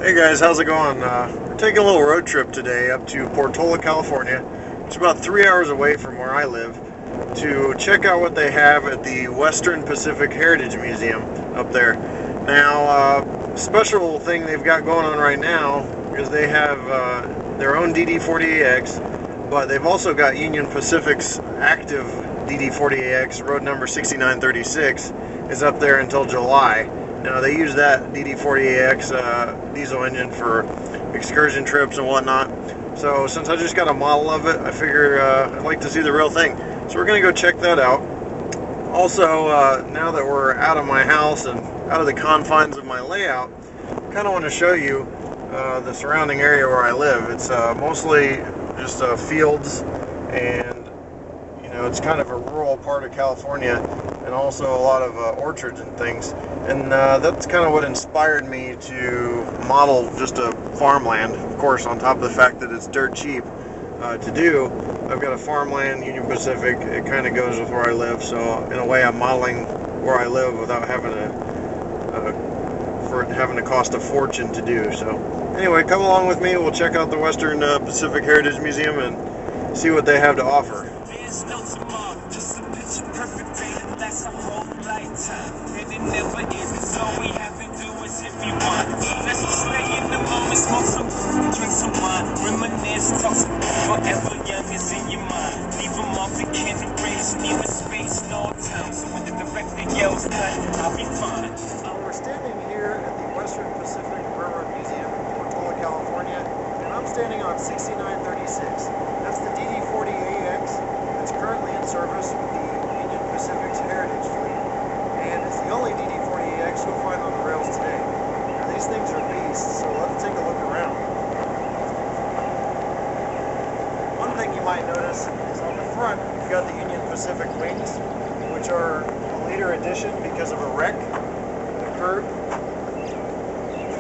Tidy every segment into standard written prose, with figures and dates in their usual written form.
Hey guys, how's it going? We're taking a little road trip today up to Portola, California. It's about 3 hours away from where I live to check out what they have at the Western Pacific Heritage Museum up there. Now, special thing they've got going on right now is they have their own DD-40AX, but they've also got Union Pacific's active DD-40AX, road number 6936, is up there until July. Now they use that DD-40AX diesel engine for excursion trips and whatnot. So since I just got a model of it, I figure I'd like to see the real thing. So we're going to go check that out. Also, now that we're out of my house and out of the confines of my layout, I kind of want to show you the surrounding area where I live. It's mostly just fields, and it's kind of a rural part of California, and also a lot of orchards and things. And that's kind of what inspired me to model just a farmland. Of course, on top of the fact that it's dirt cheap to do, I've got a farmland, Union Pacific. It kind of goes with where I live, so in a way I'm modeling where I live without having to cost a fortune to do. So anyway, come along with me. We'll check out the Western Pacific Heritage Museum and see what they have to offer. There's no tomorrow, just a picture perfect day that lasts a whole lifetime. And it never ends, all we have to do is if you want. Let's just stay in the moment, smoke some, drink some wine, reminisce, talk some forever young is in your mind. Leave them off the candle rays, near the space, no time. So when the director yells cut, I'll be fine. We're standing here at the Western Pacific Railroad Museum in Portola, California, and I'm standing on 6936. That's the DD-40AX. It's currently in service with the Union Pacific's Heritage Fleet, and it's the only DD-40AX you'll find on the rails today. Now, these things are beasts, so let's take a look around. One thing you might notice is on the front, you've got the Union Pacific wings, which are a later addition because of a wreck that occurred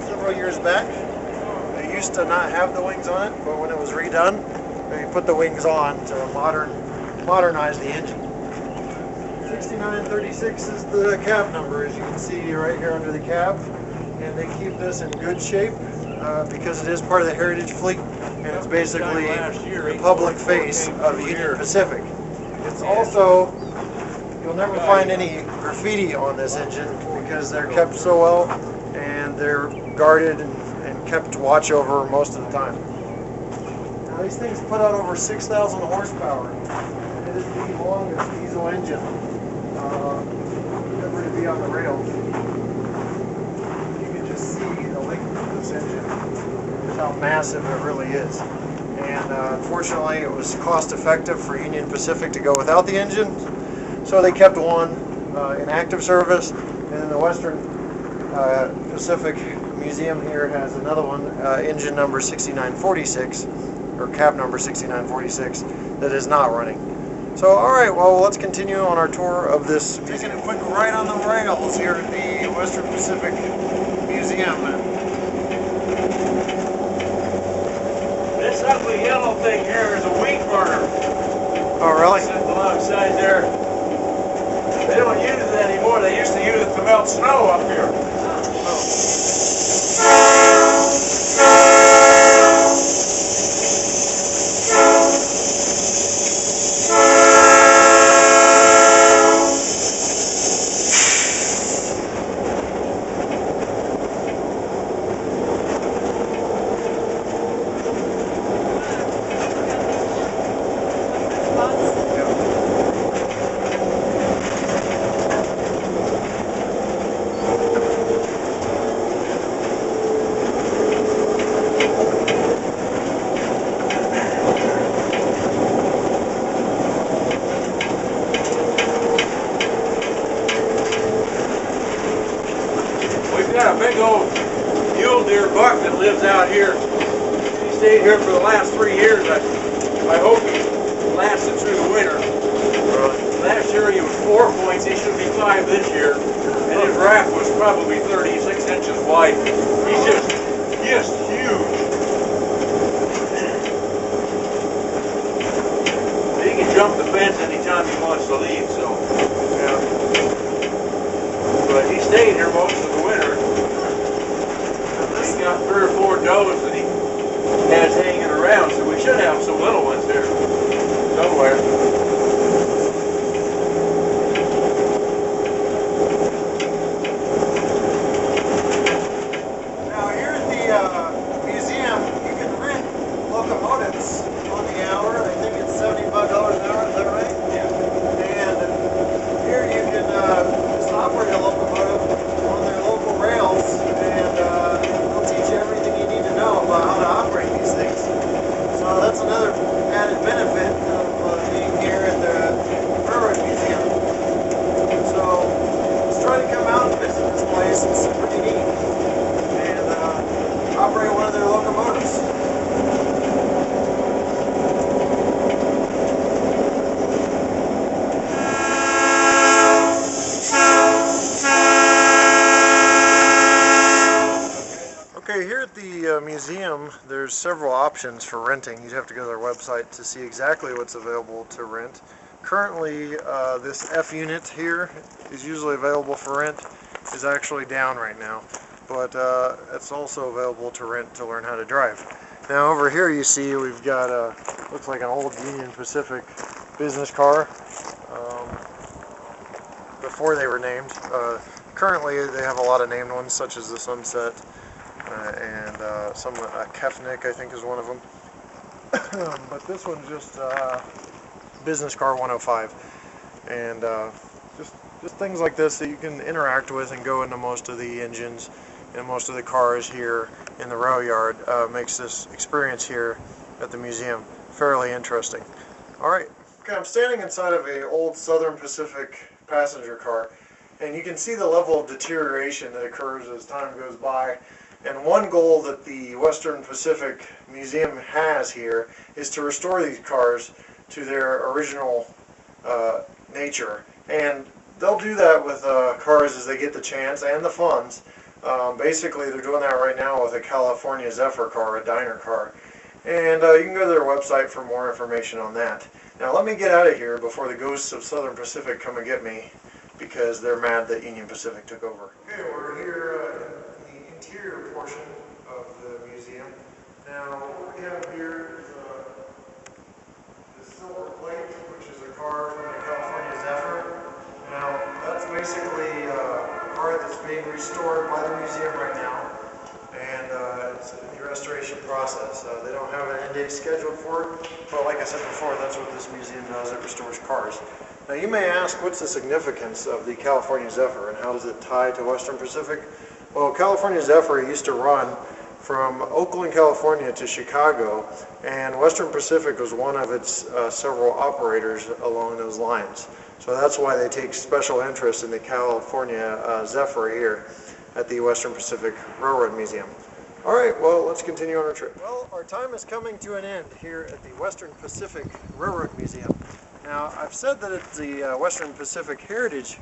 several years back. They used to not have the wings on it, but when it was redone, they put the wings on to modernize the engine. 6936 is the cab number, as you can see right here under the cab, and they keep this in good shape because it is part of the Heritage Fleet, and it's basically the public face of Union Pacific. It's also, you'll never find any graffiti on this engine because they're kept so well, and they're guarded and kept watch over most of the time. Now, these things put out over 6,000 horsepower. It is the longest diesel engine ever to be on the rails. You can just see the length of this engine, just how massive it really is. And unfortunately, it was cost effective for Union Pacific to go without the engine, so they kept one in active service. And then the Western Pacific Museum here has another one, engine number 6946, or cab number 6946, that is not running. So, alright, well, let's continue on our tour of this museum. Taking a quick ride on the rails here at the Western Pacific Museum. This ugly yellow thing here is a wheat burner. Oh, really? Sitting alongside there. They don't use it anymore. They used to use it to melt snow up here. Got a big old mule deer buck that lives out here. He stayed here for the last 3 years. I hope he lasted through the winter. Last year he was 4 points. He should be 5 this year. And his rack was probably 36 inches wide. He's just huge. He can jump the fence anytime he wants to leave. So, yeah. But he stayed here most of the winter. got 3 or 4 does that he has hanging around, so we should have some little ones here somewhere. Now here at the museum, you can rent locomotives on the hour. I think it's $75 an hour, is that right? Yeah. And here you can just operate a locomotive on their local rails, and they'll teach you everything you need to know about how to operate these things. So that's another added benefit of being here at the Railroad Museum. So let's try to come out and visit this place. It's pretty neat. And operate one of their locomotives. Okay, here at the museum, there's several options for renting. You'd have to go to their website to see exactly what's available to rent. Currently, this F unit here is usually available for rent, is actually down right now, but it's also available to rent to learn how to drive. Now over here you see we've got looks like an old Union Pacific business car before they were named. Currently they have a lot of named ones, such as the Sunset and some Kefnik, I think, is one of them. But this one's just business car 105, and just things like this that you can interact with and go into most of the engines and most of the cars here in the rail yard. Makes this experience here at the museum fairly interesting. Alright, okay, I'm standing inside of an old Southern Pacific passenger car, and you can see the level of deterioration that occurs as time goes by. And one goal that the Western Pacific Museum has here is to restore these cars to their original nature. And they'll do that with cars as they get the chance and the funds. Basically, they're doing that right now with a California Zephyr car, a diner car. And you can go to their website for more information on that. Now let me get out of here before the ghosts of Southern Pacific come and get me, because they're mad that Union Pacific took over. Okay, we're here in the interior portion of the museum. Now what we have here is the silver plate, which is a car from the California Zephyr. Now that's basically a car that's being restored by the museum right now, and it's in the restoration process. They don't have an end date scheduled for it, but like I said before, that's what this museum does. It restores cars. Now you may ask, what's the significance of the California Zephyr and how does it tie to Western Pacific? Well, California Zephyr used to run from Oakland, California to Chicago, and Western Pacific was one of its several operators along those lines. So that's why they take special interest in the California Zephyr here at the Western Pacific Railroad Museum. Alright, well, let's continue on our trip. Well, our time is coming to an end here at the Western Pacific Railroad Museum. Now, I've said that it's the Western Pacific Heritage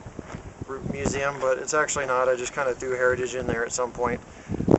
Museum, but it's actually not. I just kind of threw heritage in there at some point.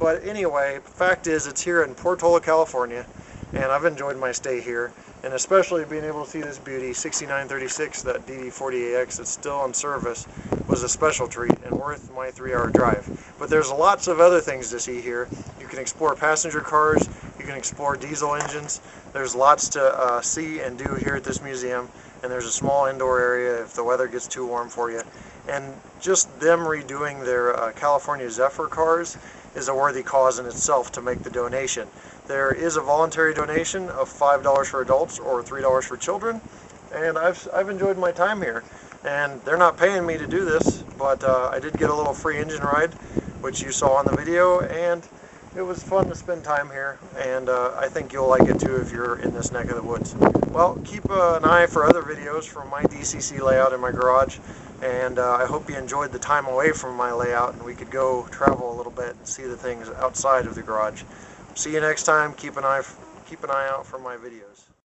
But anyway, the fact is it's here in Portola, California, and I've enjoyed my stay here, and especially being able to see this beauty, 6936, that DD40AX that's still in service, was a special treat and worth my 3-hour drive. But there's lots of other things to see here. You can explore passenger cars, you can explore diesel engines. There's lots to see and do here at this museum, and there's a small indoor area if the weather gets too warm for you. And just them redoing their California Zephyr cars is a worthy cause in itself to make the donation. There is a voluntary donation of $5 for adults or $3 for children, and I've enjoyed my time here. And they're not paying me to do this, but I did get a little free engine ride, which you saw on the video, and it was fun to spend time here, and I think you'll like it too if you're in this neck of the woods. Well, keep an eye for other videos from my DCC layout in my garage, and I hope you enjoyed the time away from my layout and we could go travel a little bit and see the things outside of the garage. See you next time. Keep an eye out for my videos.